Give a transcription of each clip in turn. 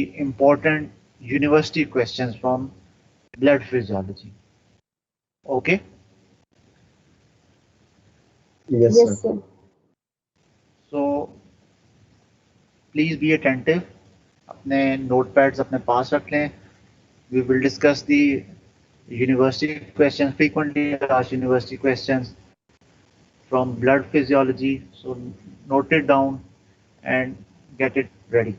the important university questions from blood physiology. Okay, Yes, Yes, sir. sir. so please be attentive. अपने notepads अपने पास रख लें. We will discuss the university questions, frequently asked university questions from blood physiology. So note it down and get it ready.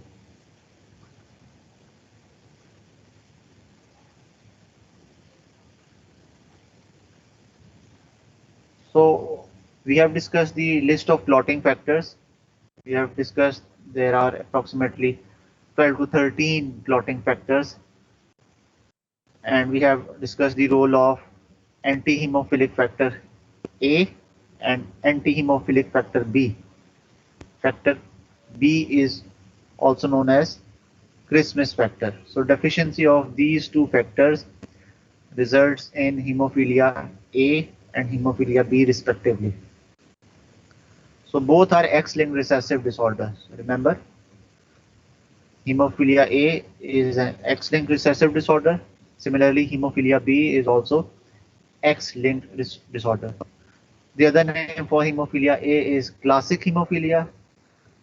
So we have discussed the list of clotting factors. We have discussed there are approximately 12 to 13 clotting factors, and we have discussed the role of anti-hemophilic factor A and anti-hemophilic factor B. Factor B is also known as Christmas factor. So deficiency of these two factors results in hemophilia A and hemophilia B respectively. So both are X-linked recessive disorders. Remember, hemophilia A is an X-linked recessive disorder. Similarly, hemophilia B is also X-linked disorder. The other name for hemophilia A is classic hemophilia,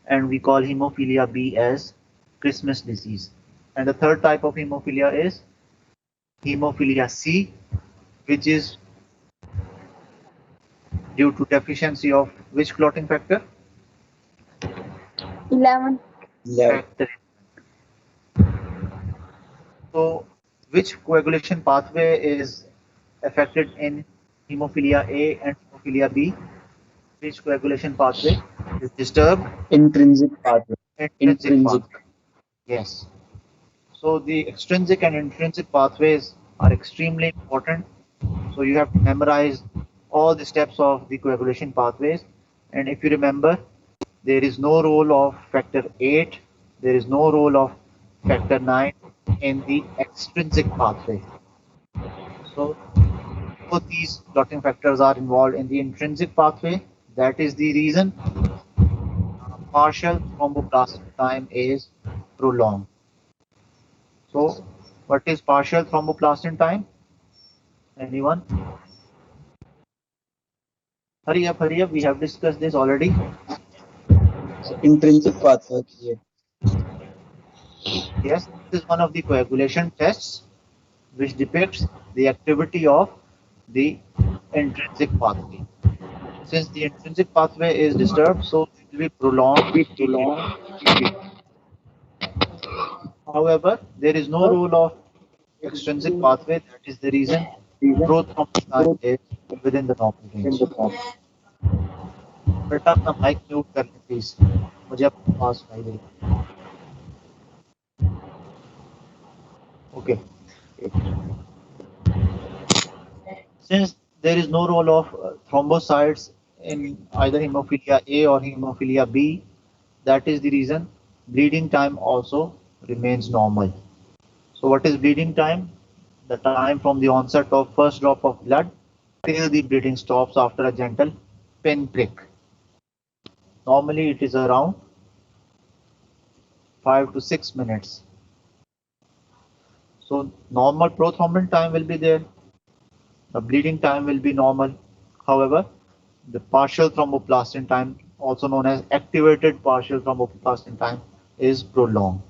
and we call hemophilia B as Christmas disease. And the third type of hemophilia is hemophilia C, which is due to deficiency of which clotting factor? 11. 11. Factor. So, which coagulation pathway is affected in hemophilia A and hemophilia B? Which coagulation pathway is disturbed? Intrinsic pathway. Intrinsic Intrinsic. pathway. Yes. So the extrinsic and intrinsic pathways are extremely important. So you have to memorize all the steps of the coagulation pathways. And if you remember, there is no role of factor 8, there is no role of factor 9 in the extrinsic pathway. So both these clotting factors are involved in the intrinsic pathway. That is the reason partial thromboplastin time is prolonged. So what is partial thromboplastin time? Anyone? Hurry up, we have discussed this already. Intrinsic pathway. Yes, this is one of the coagulation tests which depicts the activity of the intrinsic pathway. Since the intrinsic pathway is disturbed, so it will be prolonged period. However, there is no role of extrinsic pathway. That is the reason prothrombin time is within the normal range. बेटा अपना mic mute कर लें please मुझे अपनी आवाज सुनाई दे रही है okay since there is no role of thrombocytes in either hemophilia A or hemophilia B, that is the reason bleeding time also remains normal. So what is bleeding time? The time from the onset of first drop of blood till the bleeding stops after a gentle pin prick. Normally it is around 5 to 6 minutes. So normal prothrombin time will be there. The bleeding time will be normal. However, the partial thromboplastin time, also known as activated partial thromboplastin time, is prolonged.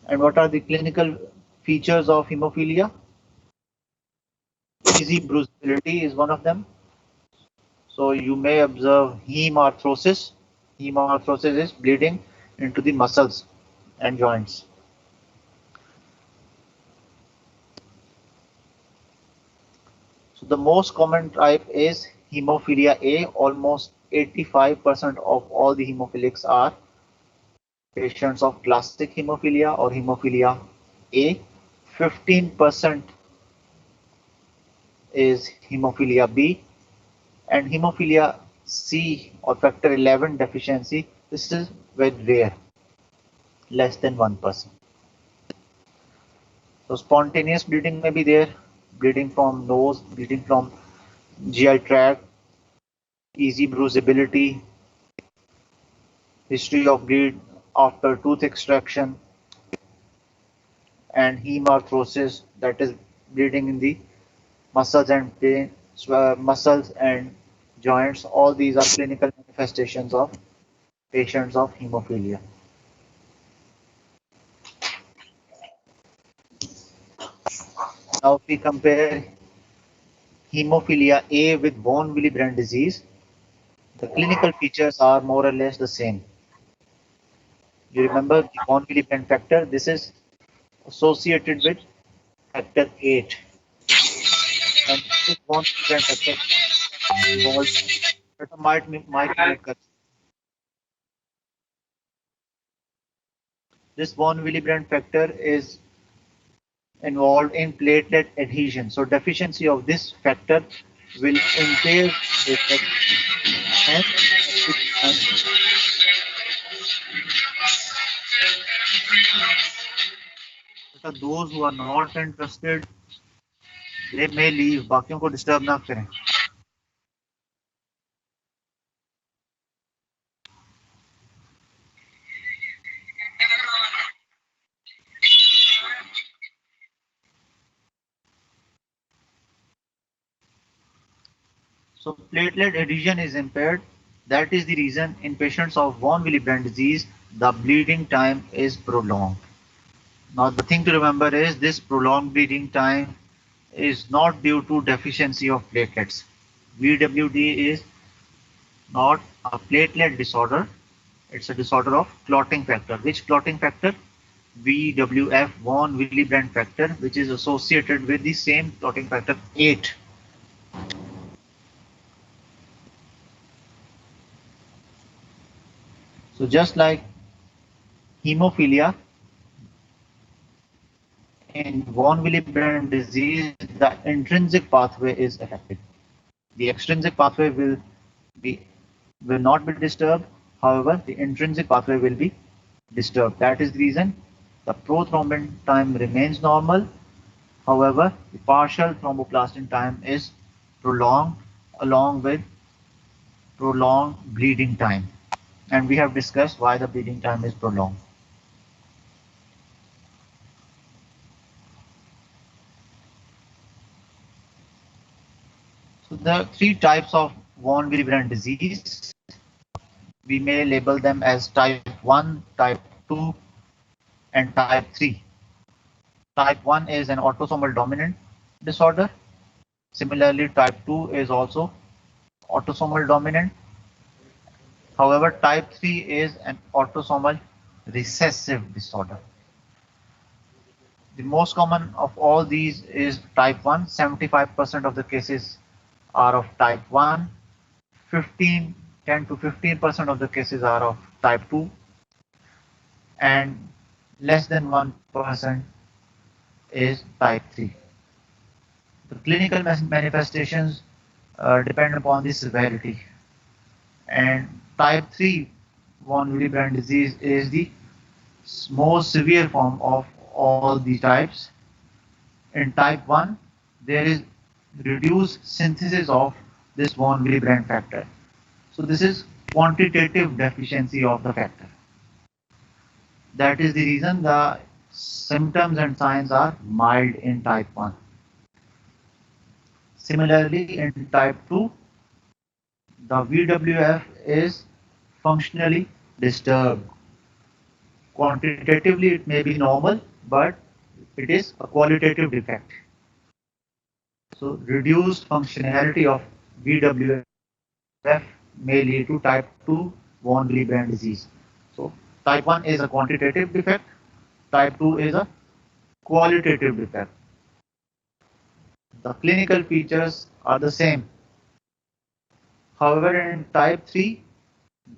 And what are the clinical features of hemophilia? Easy bruisability is one of them. So you may observe hemarthrosis. Hemarthrosis is bleeding into the muscles and joints. So the most common type is hemophilia A. Almost 85% of all the hemophilics are patients of classic hemophilia or hemophilia A. 15% is hemophilia B, and hemophilia C or factor 11 deficiency. This is very rare, less than 1%. So spontaneous bleeding may be there, bleeding from nose, bleeding from GI tract, easy bruisability, history of bleed after tooth extraction, and hemarthrosis, that is bleeding in the muscles and muscles and joints. All these are clinical manifestations of patients of hemophilia. Now, if we compare hemophilia A with von Willebrand disease, the clinical features are more or less the same. You remember the von Willebrand factor? This is associated with factor 8, and this von Willebrand factor involves micronucleus. This von Willebrand factor is involved in platelet adhesion. So deficiency of this factor will impair platelet and but those who are not interested, they may leave. बाकियों को disturb ना करें. So platelet adhesion is impaired. That is the reason in patients of von Willebrand disease, the bleeding time is prolonged. Now the thing to remember is this prolonged bleeding time is not due to deficiency of platelets. VWD is not a platelet disorder. It's a disorder of clotting factor. Which clotting factor? VWF, von Willebrand factor, which is associated with the same clotting factor 8. So just like hemophilia, in von Willebrand disease, the intrinsic pathway is affected. The extrinsic pathway will not be disturbed. However, the intrinsic pathway will be disturbed. That is the reason the prothrombin time remains normal. However, the partial thromboplastin time is prolonged along with prolonged bleeding time. And we have discussed why the bleeding time is prolonged. So there are three types of von Willebrand disease. We may label them as type 1, type 2, and type 3. Type 1 is an autosomal dominant disorder. Similarly, type 2 is also autosomal dominant. However, type 3 is an autosomal recessive disorder. The most common of all these is type 1. 75% of the cases are of type 1. 10 to 15% of the cases are of type 2. And less than 1% is type 3. The clinical manifestations depend upon the severity. And type 3 von Willebrand disease is the most severe form of all the types. In type 1, there is reduced synthesis of this von Willebrand factor. So this is quantitative deficiency of the factor. That is the reason the symptoms and signs are mild in type 1. Similarly, in type 2, the VWF is functionally disturbed. Quantitatively, it may be normal, but it is a qualitative defect. So reduced functionality of VWF may lead to type 2 von Willebrand disease. So type 1 is a quantitative defect, type 2 is a qualitative defect. The clinical features are the same. However, in type 3,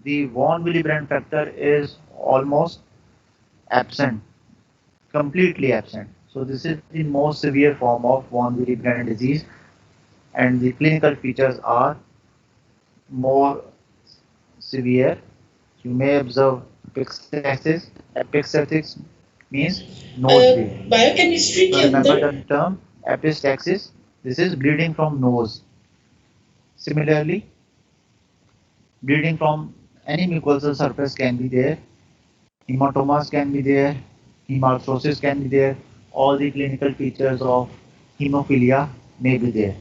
the von Willebrand factor is almost absent, completely absent. So this is the most severe form of von Willebrand disease, and the clinical features are more severe. You may observe epistaxis. Epistaxis means nosebleed. Biochemistry So के remember अंदर the term epistaxis. This is bleeding from nose. Similarly, bleeding from any mucosal surface can be there. Hematomas can be there, hemarthrosis can be there, all the clinical features of hemophilia may be there.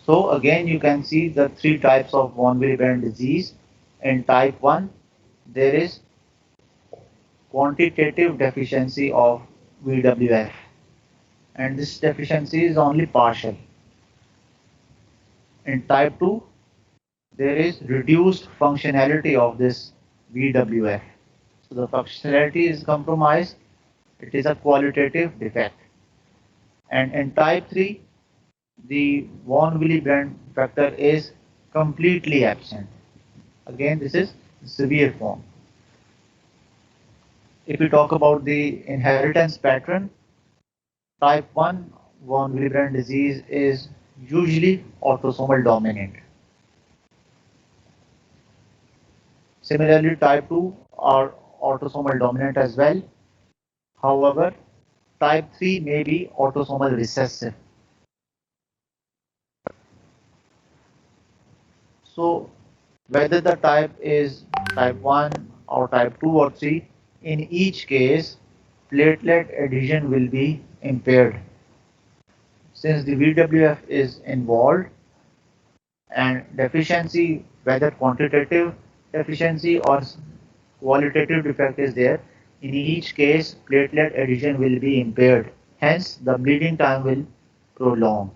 So again, you can see the three types of von Willebrand disease. In type 1, there is quantitative deficiency of VWF, and this deficiency is only partial. In type 2, there is reduced functionality of this VWF. So the functionality is compromised, it is a qualitative defect. And in type 3, the von Willebrand factor is completely absent. Again, this is severe form. If we talk about the inheritance pattern, type 1 von Willebrand disease is usually autosomal dominant. Similarly, type 2 are autosomal dominant as well. However, type 3 may be autosomal recessive. So, whether the type is type 1 or type 2 or 3, in each case, platelet adhesion will be impaired. Since the VWF is involved and deficiency, whether quantitative deficiency or qualitative defect is there, in each case, platelet adhesion will be impaired. Hence, the bleeding time will prolong.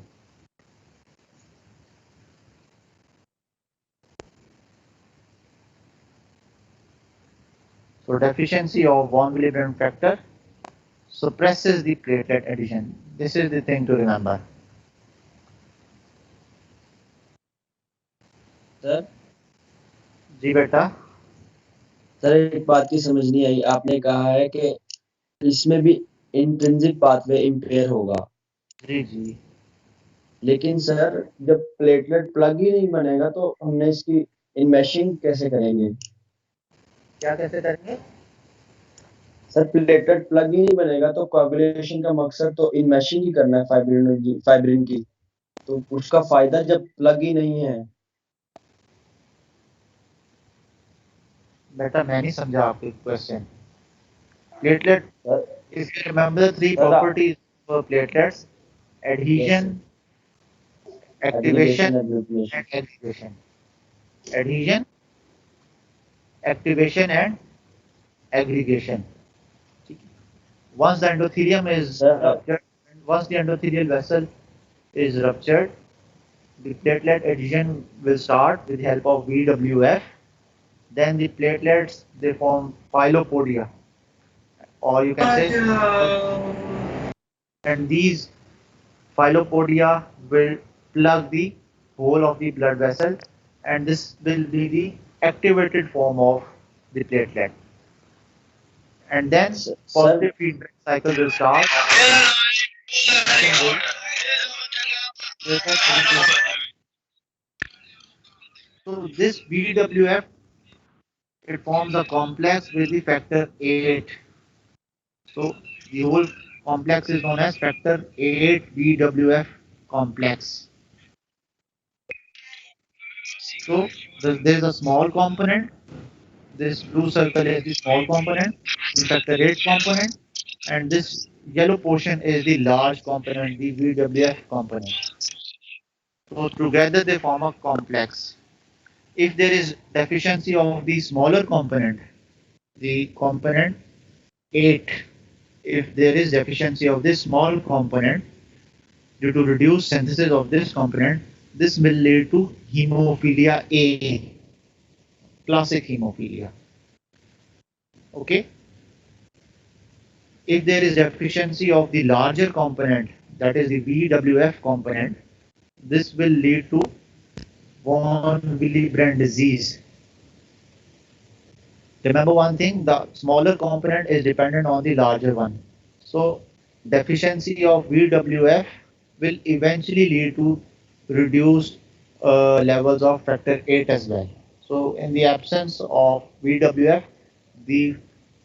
So deficiency of von Willebrand factor suppresses the platelet adhesion. This is the thing to remember. Sir ji बेटा. Sir एक बात की समझ नहीं आई, आपने कहा है कि इसमें भी इंट्रिंसिक पाथवे इंपेयर होगा. जी जी. लेकिन सर जब प्लेटलेट प्लग ही नहीं बनेगा तो हमने इसकी इनमेशिंग कैसे करेंगे? क्या कैसे करेंगे? सर प्लेटलेट प्लग ही नहीं बनेगा तो कोagulation का मकसद तो इनमेशिंग ही करना है फाइब्रिन की, तो उसका फायदा जब प्लग ही नहीं है. बेटा मैं नहीं समझा आपके question. Platelet, if you remember the three properties of platelets: adhesion, activation, and aggregation. Adhesion, activation, and aggregation. Once the endothelium is ruptured, once the endothelial vessel is ruptured, the platelet adhesion will start with the help of VWF. Then the platelets, they form filopodia, or you can say, and these filopodia will plug the hole of the blood vessel, and this will be the activated form of the platelet. And then positive feedback cycle will start. So this VWF, it forms a complex with the factor 8. So the whole complex is known as factor 8 VWF complex. So there is a small component. This blue circle is the small component, the factor 8 component, and this yellow portion is the large component, the VWF component. So together they form a complex. If there is deficiency of the smaller component, the component 8, if there is deficiency of this small component due to reduced synthesis of this component, this will lead to hemophilia A, classic hemophilia. Okay. If there is deficiency of the larger component, that is the VWF component, this will lead to von Willebrand disease. Remember one thing, the smaller component is dependent on the larger one. So deficiency of VWF will eventually lead to reduced levels of factor 8 as well. So in the absence of VWF, the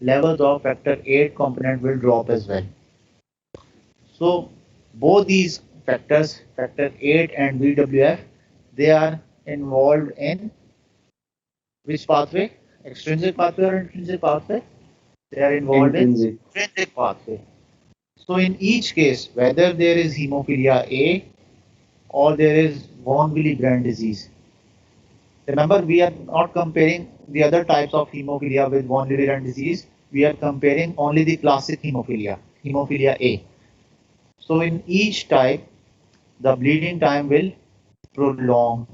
levels of factor 8 component will drop as well. So both these factors, factor 8 and VWF, they are involved in which pathway? Extrinsic pathway or intrinsic pathway? They are involved Intrinsic. in intrinsic pathway. So in each case, whether there is hemophilia A or there is von Willebrand disease, remember we are not comparing the other types of hemophilia with von Willebrand disease. We are comparing only the classic hemophilia, hemophilia A. So in each type, the bleeding time will prolong.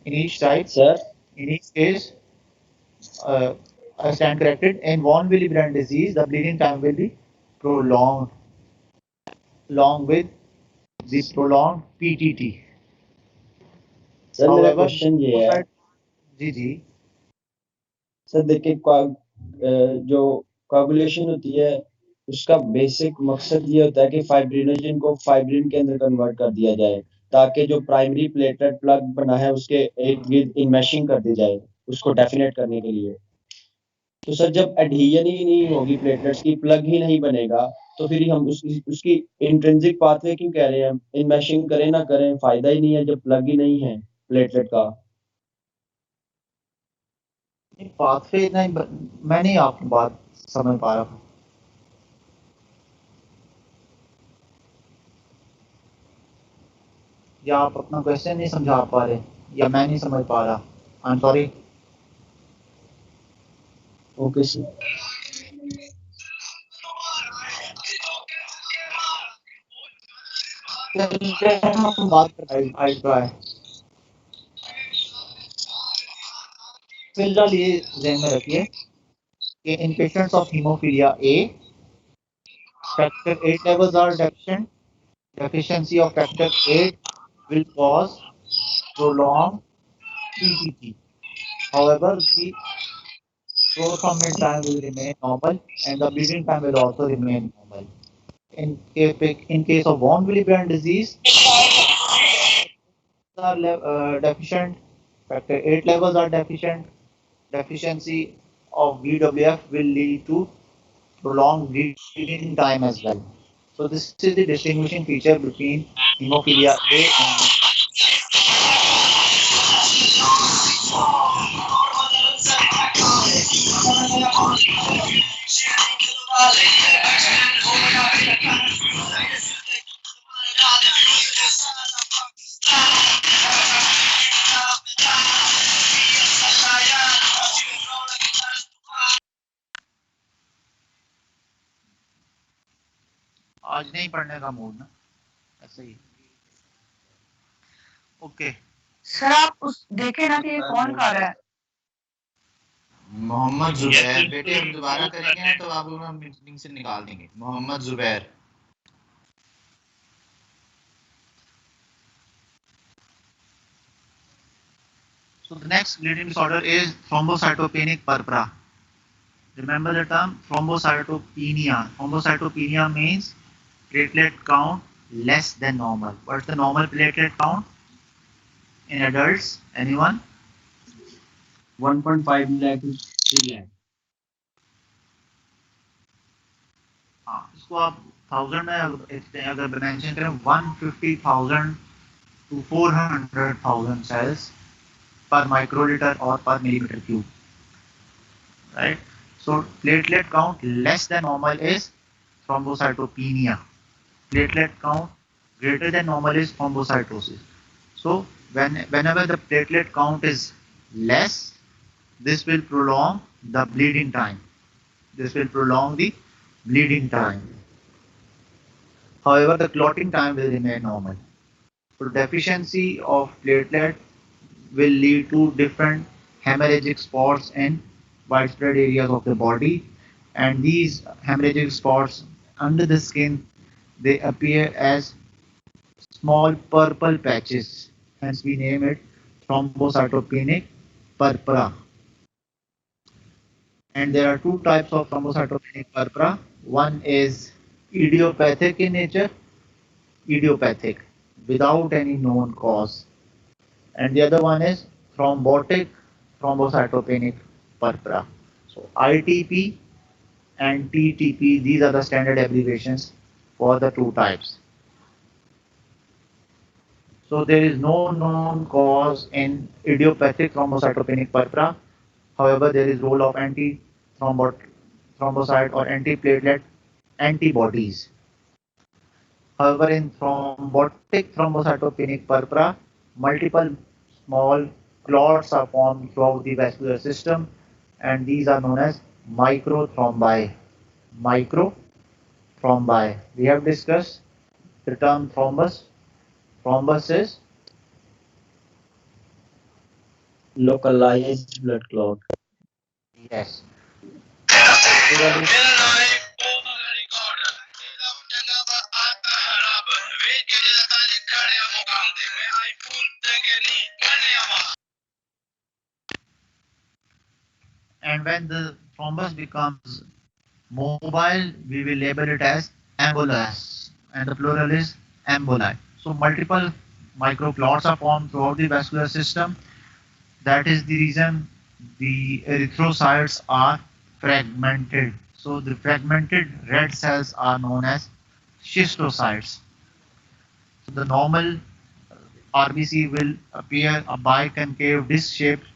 In each type, Sir, in each case, I stand corrected. In von Willebrand disease, the bleeding time will be prolonged, along with the prolonged PTT. Sir मेरा However, question ये है जी जी sir देखिए जो कोagulation होती है उसका basic मकसद ये होता है कि फाइब्रिनोजन को फाइब्रिन के अंदर कन्वर्ट कर दिया जाए ताकि जो प्राइमरी प्लेटलेट प्लग बना है उसके इर्द गिर्द इनमेशिंग कर दी जाए उसको डेफिनेट करने के लिए तो सर जब एडहेजन ही नहीं होगी प्लेटलेट्स की प्लग ही नहीं बनेगा तो फिर हम उसकी इंट्रिंसिक पाथवे क्यों कह रहे हैं इनमेशिंग करें ना करें फायदा ही नहीं है जब प्लग ही नहीं है प्लेटलेट का पाथवे नहीं, मैं नहीं आपकी बात समझ पा रहा हूँ। या आप अपना क्वेश्चन नहीं समझा पा रहे या मैं नहीं समझ पा रहा। I am sorry. Okay sir हम बात कर आई ट्राई। फिलहाल ये ध्यान में रखिए कि in patients of hemophilia A, factor 8 levels are deficient. Deficiency of factor 8 will cause prolonged PTT. However, the prothrombin time will remain normal and the bleeding time will also remain normal. In case of von Willebrand disease, are deficient, factor 8 levels are deficient, deficiency of VWF will lead to prolonged bleeding time as well. So this is the distinguishing feature between hemophilia A and आज नहीं पढ़ने का mood ना, ऐसे ही। Okay sir आप उस देखे ना कि ये कौन कर रहा है। मोहम्मद जुबैर बेटे हम दोबारा करेंगे ना तो आप लोग हम मीटिंग से निकाल देंगे। Mohammad Zubair So the next bleeding disorder is thrombocytopenic purpura. Remember the term thrombocytopenia. Thrombocytopenia means platelet count less than normal. What's the normal platelet count in adults? Anyone? 1.5 lakh to 3 lakh हाँ, इसको आप 1000 में अगर mention करें 150,000 to 400,000 cells per microliter or per millimeter cube, right? So platelet count less than normal is thrombocytopenia. Platelet count greater than normal is thrombocytosis. So whenever the platelet count is less, this will prolong the bleeding time. This will prolong the bleeding time. However, the clotting time will remain normal. So deficiency of platelet will lead to different hemorrhagic spots in widespread areas of the body, and these hemorrhagic spots under the skin, they appear as small purple patches, hence we name it thrombocytopenic purpura. And there are two types of thrombocytopenic purpura. One is idiopathic in nature, idiopathic without any known cause, and the other one is thrombotic thrombocytopenic purpura. So ITP and TTP, these are the standard abbreviations for the two types. So there is no known cause in idiopathic thrombocytopenic purpura. However, there is role of thrombocyte or antiplatelet antibodies. However, in thrombotic thrombocytopenic purpura, multiple small clots are formed throughout the vascular system, and these are known as microthrombi. Microthrombi. We have discussed the term thrombus. Thrombus is localized blood clot. yes. And when the thrombus becomes mobile, we will label it as embolus, and the plural is emboli. So multiple microclots are formed throughout the vascular system. That is the reason the erythrocytes are fragmented. So the fragmented red cells are known as schistocytes. So the normal RBC will appear a biconcave disc shaped.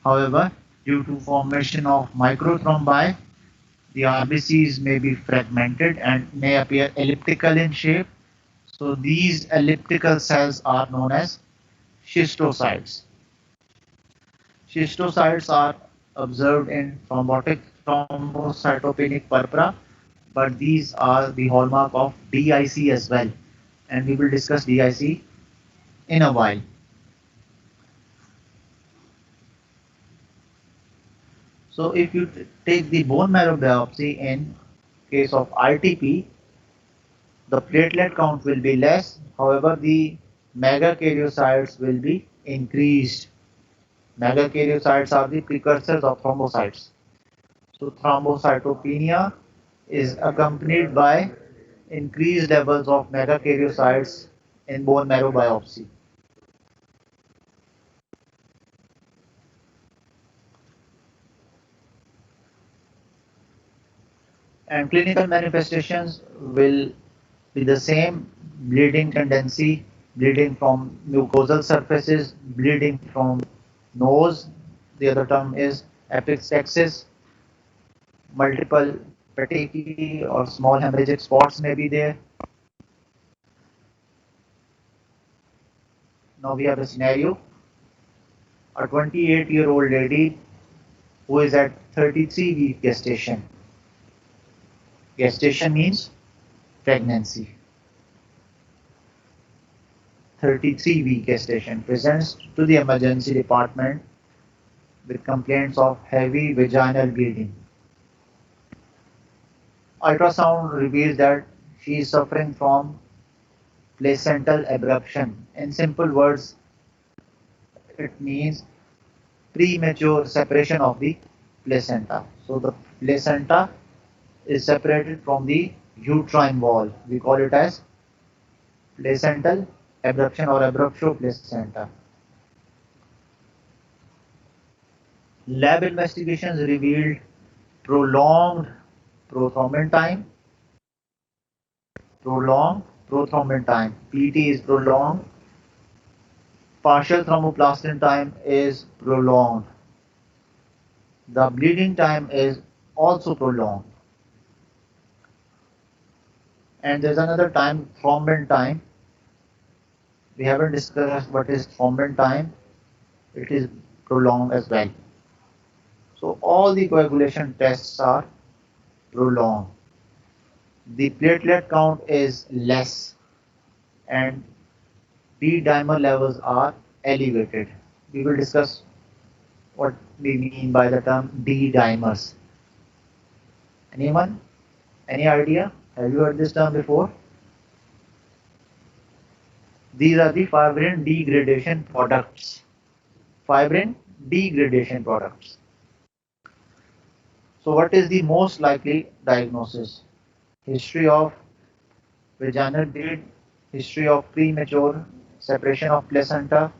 However, due to formation of microthrombi, the RBCs may be fragmented and may appear elliptical in shape. So these elliptical cells are known as schistocytes. Schistocytes are observed in thrombocytopenic purpura, but these are the hallmark of DIC as well, and we will discuss DIC in a while. So if you take the bone marrow biopsy in case of ITP, the platelet count will be less. However, the megakaryocytes will be increased. Megakaryocytes are the precursors of thrombocytes. So thrombocytopenia is accompanied by increased levels of megakaryocytes in bone marrow biopsy. And clinical manifestations will be the same: bleeding tendency, bleeding from mucosal surfaces, bleeding from nose. The other term is epistaxis. Multiple petechiae or small hemorrhagic spots may be there. Now we have a scenario: a 28-year-old lady who is at 33-week gestation. Gestation means pregnancy. 33-week gestation presents to the emergency department with complaints of heavy vaginal bleeding. Ultrasound reveals that she is suffering from placental abruption. In simple words, it means premature separation of the placenta. So the placenta is separated from the uterine wall. We call it as placental abruption or abruptio placenta. Lab investigations revealed prolonged prothrombin time. Prolonged prothrombin time. PT is prolonged. Partial thromboplastin time is prolonged. The bleeding time is also prolonged. And there's another time, thrombin time. We haven't discussed what is thrombin time. It is prolonged as well. So all the coagulation tests are prolonged. The platelet count is less and D dimer levels are elevated. We will discuss what we mean by the term D dimers. Anyone? Any idea? Have you heard this term before? These are the fibrin degradation products. Fibrin degradation products. So what is the most likely diagnosis? History of vaginal bleed, history of premature separation of placenta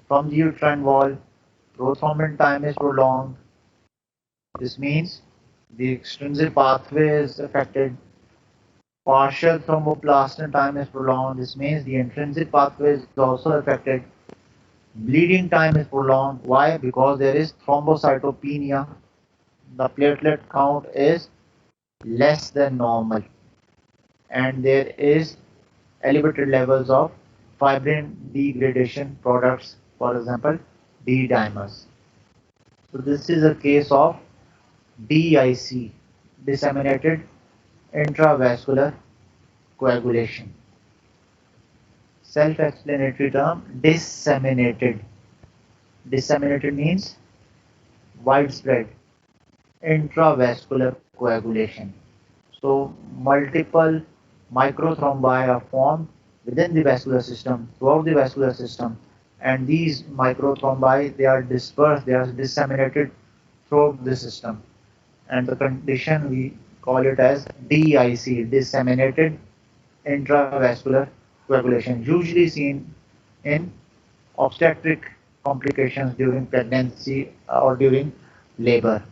from the uterine wall, prothrombin time is prolonged. This means the extrinsic pathway is affected. Partial thromboplastin time is prolonged. This means the intrinsic pathway is also affected. Bleeding time is prolonged. Why? Because there is thrombocytopenia. The platelet count is less than normal, and there is elevated levels of fibrin degradation products, for example, D dimers. So this is a case of DIC, disseminated intravascular coagulation. Self-explanatory term, disseminated. Disseminated means widespread intravascular coagulation. So multiple microthrombi are formed within the vascular system, throughout the vascular system, and these microthrombi, they are dispersed, they are disseminated throughout the system. And the condition, we call it as DIC, disseminated intravascular coagulation, usually seen in obstetric complications during pregnancy or during labor.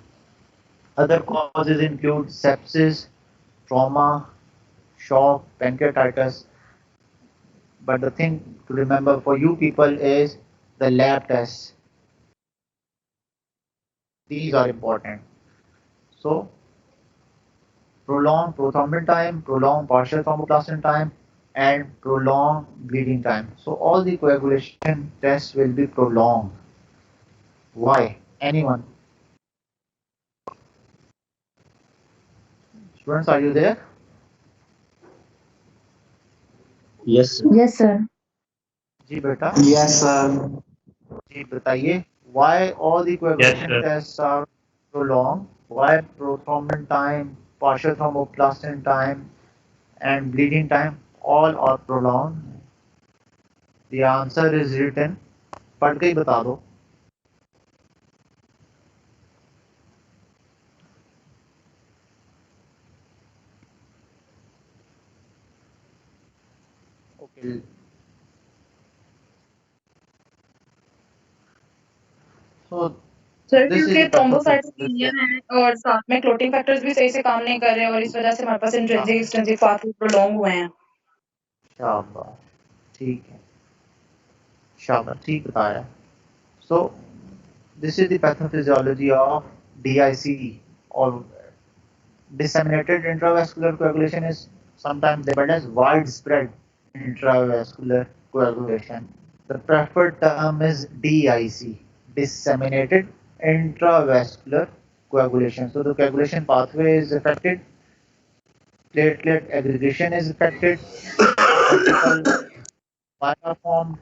Other causes include sepsis, trauma, shock, pancreatitis. But the thing to remember for you people is the lab tests. These are important. So prolonged prothrombin time, prolonged partial thromboplastin time, and prolonged bleeding time. So all the coagulation tests will be prolonged. Why? Anyone? Students, are you there? Yes, sir. Yes, sir. जी बेटा Yes, sir. जी बताइए why all the coagulation sir. tests are prolonged? Why prothrombin time, partial thromboplastin time, and bleeding time all are prolonged? The answer is written. पढ़ के ही बता दो. Okay. So sir this is क्योंकि the thrombocytopenia pathophysician. है और साथ में clotting factors भी सही से काम नहीं कर रहे और इस वजह से हमारे पास इंट्रिंसिक एक्सट्रिंसिक पाथवे प्रोलॉन्ग हुए हैं शाबाश ठीक है शाबाश ठीक बताया. So this is the pathophysiology of DIC or disseminated intravascular coagulation is sometimes labeled as widespread intravascular coagulation. The preferred term is DIC, disseminated intravascular coagulation. So the coagulation pathway is affected, platelet aggregation is affected, multiple are formed,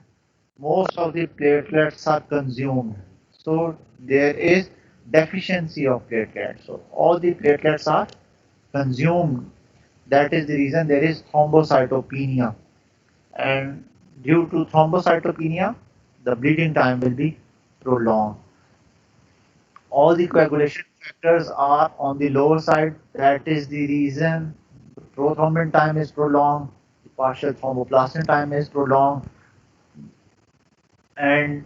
most of the platelets are consumed. So there is deficiency of platelets. So all the platelets are consumed. That is the reason there is thrombocytopenia. And due to thrombocytopenia, the bleeding time will be prolonged. All the coagulation factors are on the lower side. That is the reason the prothrombin time is prolonged, the partial thromboplastin time is prolonged, and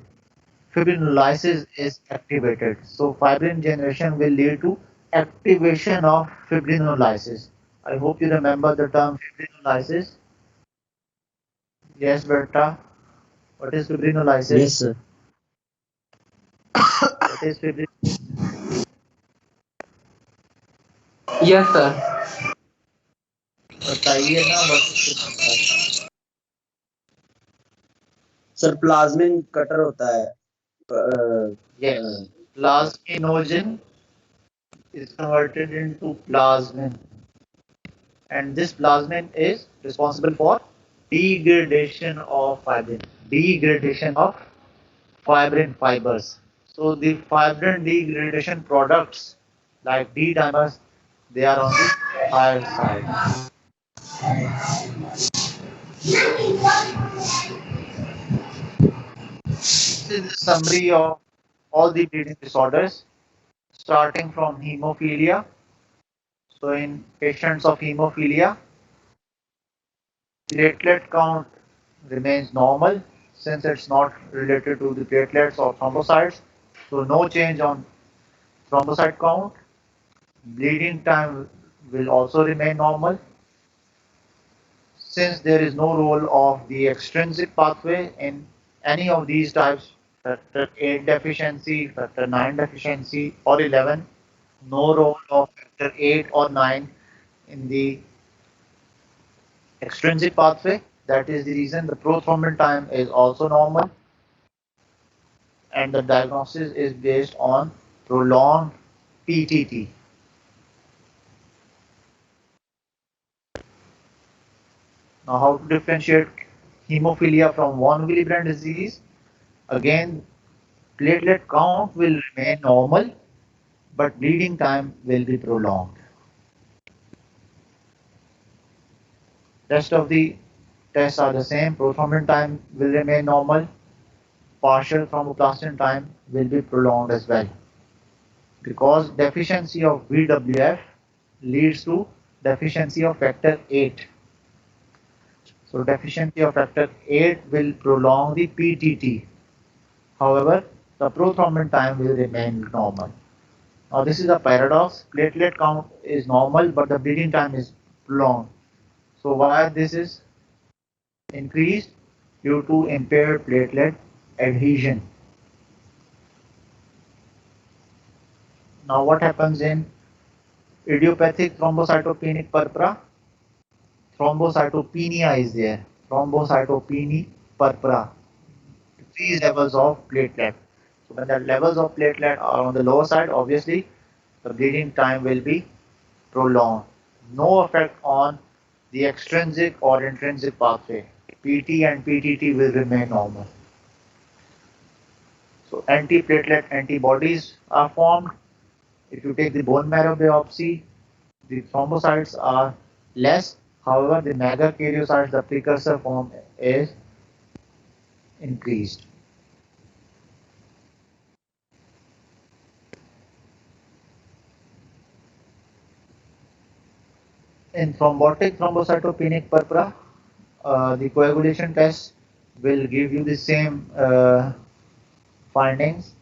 fibrinolysis is activated. So fibrin generation will lead to activation of fibrinolysis. I hope you remember the term fibrinolysis. Yes, beta. What is fibrinolysis? Yes, sir. What is fibrin? Yes, sir. बताइए ना what is fibrinolysis? Sir plasmin cutter होता है. Yes. Plasminogen is converted into plasmin, and this plasmin is responsible for degradation of fibrin. Degradation of fibrin fibers. So the fibrin degradation products like D dimers, they are on the higher side. This is the summary of all the bleeding disorders, starting from hemophilia. So in patients of hemophilia, platelet count remains normal since it's not related to the platelets or thrombocytes. So no change on thrombocyte count. Bleeding time will also remain normal. since there is no role of the extrinsic pathway in any of these types, factor 8 deficiency, factor 9 deficiency, or 11, no role of factor 8 or 9 in the extrinsic pathway. That is the reason the prothrombin time is also normal, and the diagnosis is based on prolonged PTT. Now, how to differentiate hemophilia from von Willebrand disease? Again, platelet count will remain normal, but bleeding time will be prolonged. Rest of the tests are the same. Prothrombin time will remain normal. Partial thromboplastin time will be prolonged as well. Because deficiency of VWF leads to deficiency of factor 8. So deficiency of factor 8 will prolong the PTT. However, the prothrombin time will remain normal. Now this is a paradox. Platelet count is normal, but the bleeding time is prolonged. So why this is increased? Due to impaired platelet adhesion. Now what happens in idiopathic thrombocytopenic purpura? Thrombocytopenia is there. Thrombocytopenia purpura. Decreased levels of platelet. So when the levels of platelet are on the lower side, obviously the bleeding time will be prolonged. No effect on the extrinsic or intrinsic pathway. PT and PTT will remain normal. So antiplatelet antibodies are formed. If you take the bone marrow biopsy, the thrombocytes are less. However, the megakaryocytes, the precursor form, is increased. In thrombotic thrombocytopenic purpura, the coagulation test will give you the same findings.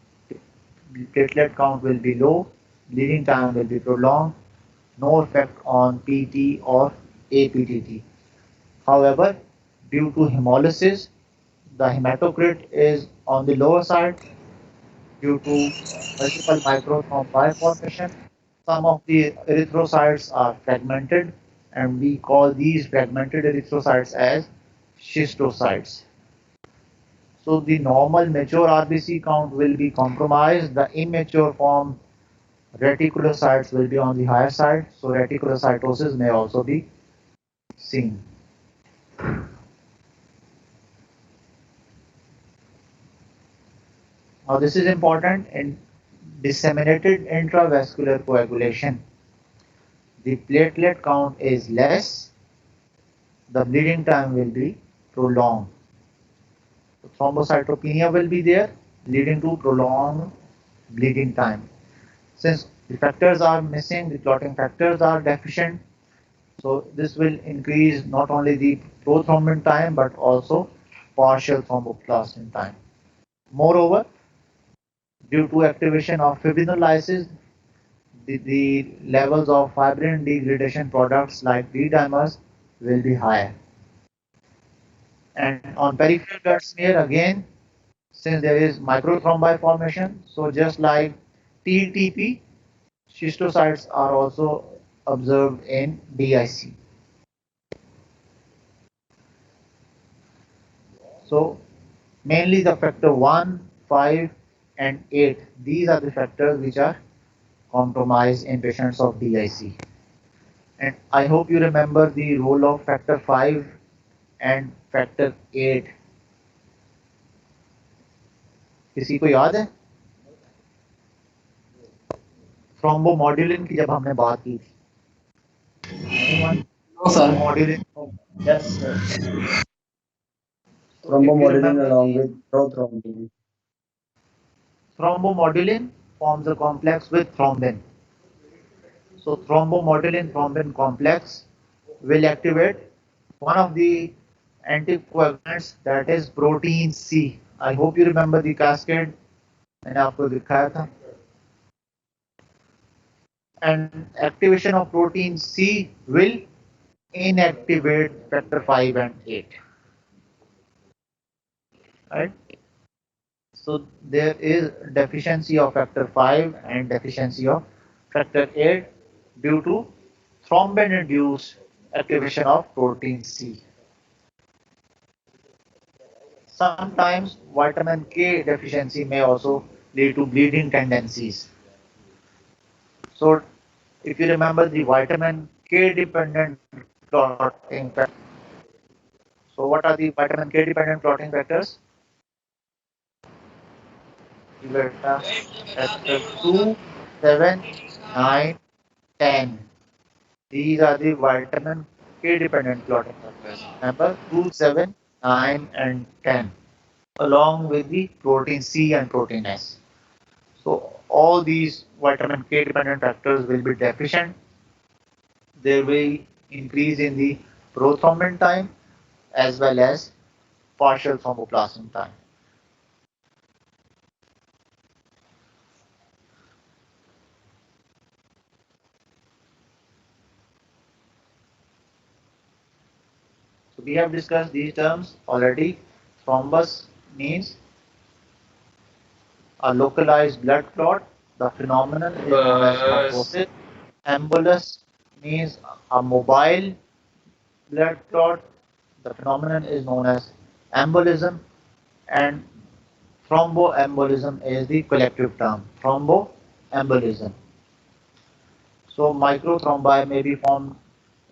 Platelet count will be low, bleeding time will be prolonged, no effect on PT or APTT. However, due to hemolysis, the hematocrit is on the lower side due to multiple microthrombi formation. Some of the erythrocytes are fragmented, and we call these fragmented erythrocytes as schistocytes. So the normal mature RBC count will be compromised. The immature form reticulocytes will be on the higher side, so reticulocytosis may also be seen. Now this is important in disseminated intravascular coagulation. The platelet count is less, the bleeding time will be prolonged. So thrombocytopenia will be there, leading to prolonged bleeding time. Since the factors are missing, the clotting factors are deficient, so this will increase not only the prothrombin time but also partial thromboplastin time. Moreover, due to activation of fibrinolysis, the levels of fibrin degradation products like D-dimers will be higher. And on peripheral blood smear, again, since there is microthrombi formation, so just like TTP, schistocytes are also observed in DIC. So mainly the factor 1, 5, and 8, these are the factors which are compromised in patients of DIC. And I hope you remember the role of factor 5 and factor 8. किसी को याद है थ्रोम्बोमोड्यूलिन की जब हमने बात की थी? No, sir. Thrombomodulin. Yes, sir. So if you Thrombomodulin remember, along with prothrombin. thrombomodulin forms a complex with thrombin. So thrombomodulin thrombin complex will activate one of the anticoagulants, that is protein C. I hope you remember the cascade मैंने आपको दिखाया था. And activation of protein C will inactivate factor 5 and 8. Right? So there is deficiency of factor 5 and deficiency of factor 8 due to thrombin-induced activation of protein C. Sometimes vitamin K deficiency may also lead to bleeding tendencies. So if you remember the vitamin K dependent clotting factors. So what are the vitamin K dependent clotting factors? Beta factor 2, 7, 9, 10. These are the vitamin K dependent clotting factors. Remember 2, 7, 9, and 10, along with the protein C and protein S. So all these vitamin K dependent factors will be deficient. There will increase in the prothrombin time as well as partial thromboplastin time. So we have discussed these terms already. Thrombus means a localized blood clot. The phenomenon is known as thrombosis. Embolus means a mobile blood clot. The phenomenon is known as embolism, and thromboembolism is the collective term. Thromboembolism. So microthrombi may be formed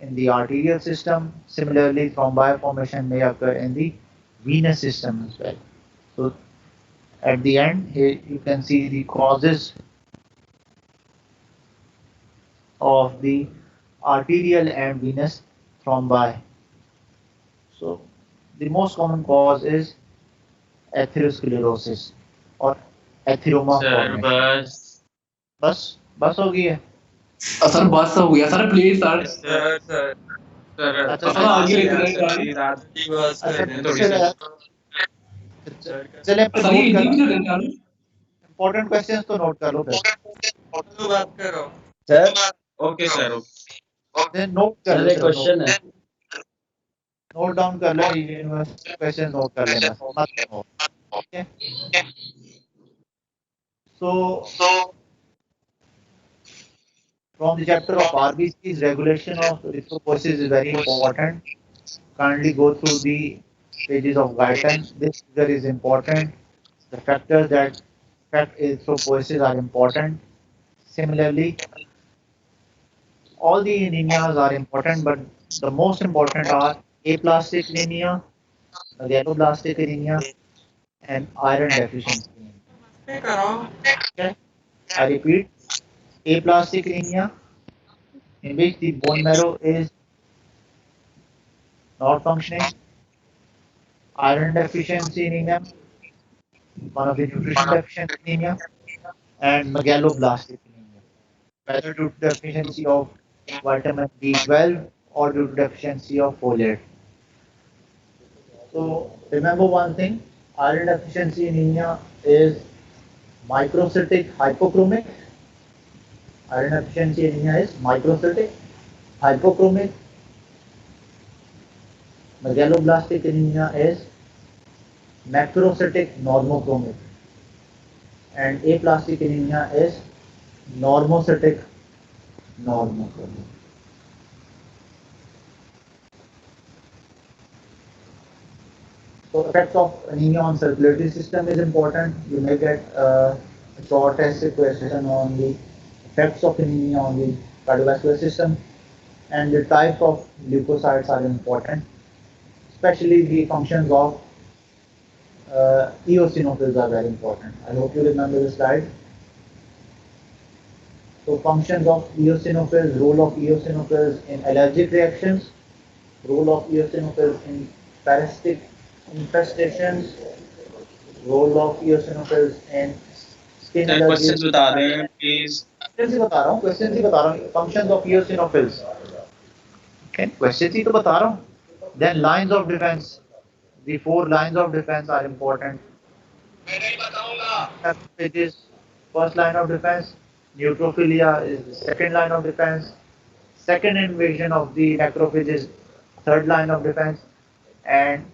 in the arterial system. Similarly, thrombi formation may occur in the venous system as well. So at the end, here you can see the causes of the arterial and venous thrombi. So the most common cause is atherosclerosis or atheroma formation. बस हो गई है sir बस हो गया sir please sir अच्छा sir आगे लेते रहे चले पे सर ये नोट हिंदी कर में जो इंपॉर्टेंट क्वेश्चंस तो नोट कर लो फिर सर ओके सर नोट कर सर लो एक क्वेश्चन है नोट डाउन कर लो यूनिवर्सिटी क्वेश्चन नोट कर लेना मत करो ठीक है so from the chapter of RBC's regulation of erythropoiesis is very important. Kindly go through the pages of guidance. This figure is important. The factors that affect erythropoiesis are important. Similarly, all the anemias are important, but the most important are aplastic anemia, megaloblastic anemia, and iron deficiency anemia. Okay? I repeat, aplastic anemia, in which the bone marrow is not functioning, iron deficiency anemia, one of the nutrition deficiency anemia, and megaloblastic anemia, whether due to deficiency of vitamin B12 or due to deficiency of folate. So remember one thing, iron deficiency anemia is microcytic hypochromic. Iron deficiency anemia is microcytic hypochromic. Megaloblastic anemia is macrocytic normochromic. And aplastic anemia is normocytic normochromic. So effects of anemia on circulatory system is important. You may get a short essay question on the effects of anemia on the cardiovascular system, and the type of leukocytes are important, especially the functions of eosinophils are very important. I hope you remember the slide. So functions of eosinophils, role of eosinophils in allergic reactions, role of eosinophils in parasitic infestations, role of eosinophils in skin allergies. Questions बता दें please question ही बता रहा हूँ functions of eosinophils. Okay, question ही तो बता रहा हूँ. Then lines of defense. The 4 lines of defense are important. It is first line of defense. Neutrophilia is the second line of defense. second invasion of the macrophage is third line of defense, and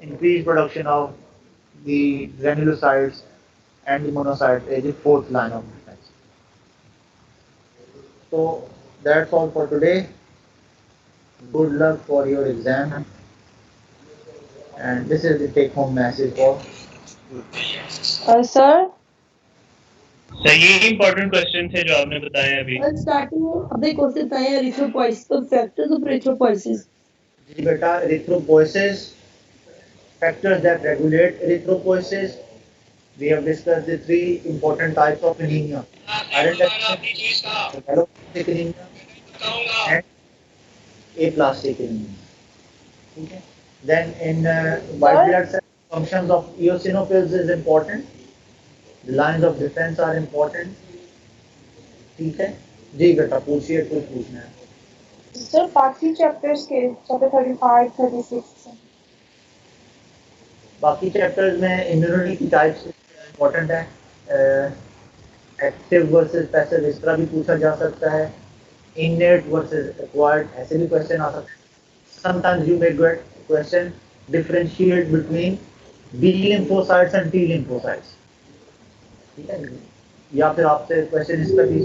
increased production of the granulocytes and the monocytes is the fourth line of defense. So that's all for today. Good luck for your exam. And this is the take home message for Sir, sir ये important question थे जो आपने बताए अभी starting of the question है erythropoiesis, the factors of erythropoiesis. जी बेटा erythropoiesis, factors that regulate erythropoiesis. We have discussed the three important types of anemia: iron deficiency, megaloblastic anemia, and aplastic anemia. Okay. Then in white blood cell, functions of eosinophils is important. The lines of defense are important. ठीक है जी बेटा पूछिए कुछ पूछना है sir, बाकी chapters के chapter 35, 36. बाकी चैप्टर्स में इम्यूनिटी की टाइप्स इंपॉर्टेंट है एक्टिव वर्सेस पैसिव इस तरह भी पूछा जा सकता है इननेट वर्सेस एक्वायर्ड ऐसे भी क्वेश्चन आ सकते हैं sometimes you may get question differentiate between B lymphocytes and T lymphocytes ठीक है या फिर आपसे क्वेश्चन इस पर भी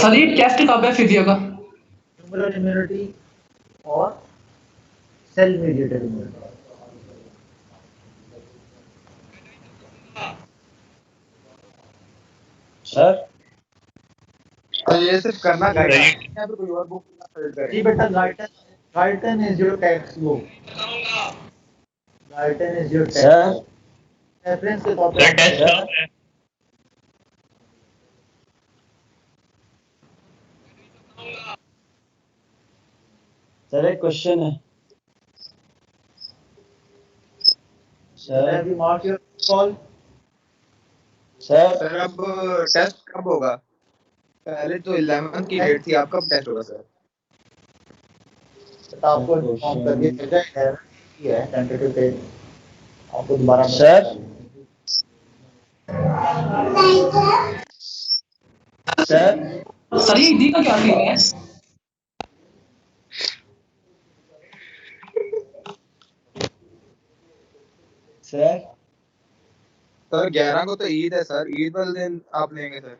सर ये टेस्ट कब है फिजियो का? ह्यूमरल इम्यूनिटी और सेल मीडिएटेड इम्यूनिटी सर ये सिर्फ करना सर ये या फिर कोई और बुक करें जी बेटा Guyton is your text book Guyton is your text sir reference के तौर सर पे टेस्ट कब है सर एक क्वेश्चन है sir have you mark your call sir sir अब टेस्ट कब होगा पहले तो 11 की डेट थी आप कब टेस्ट होगा सर तो आपको इन्फॉर्म कर दिया जाएगा है टेंटेटिव डेट आपको दोबारा सर सर सर ये ईदी का क्या सीन है? सर सर 11 को तो ईद है सर ईद वाले दिन आप लेंगे सर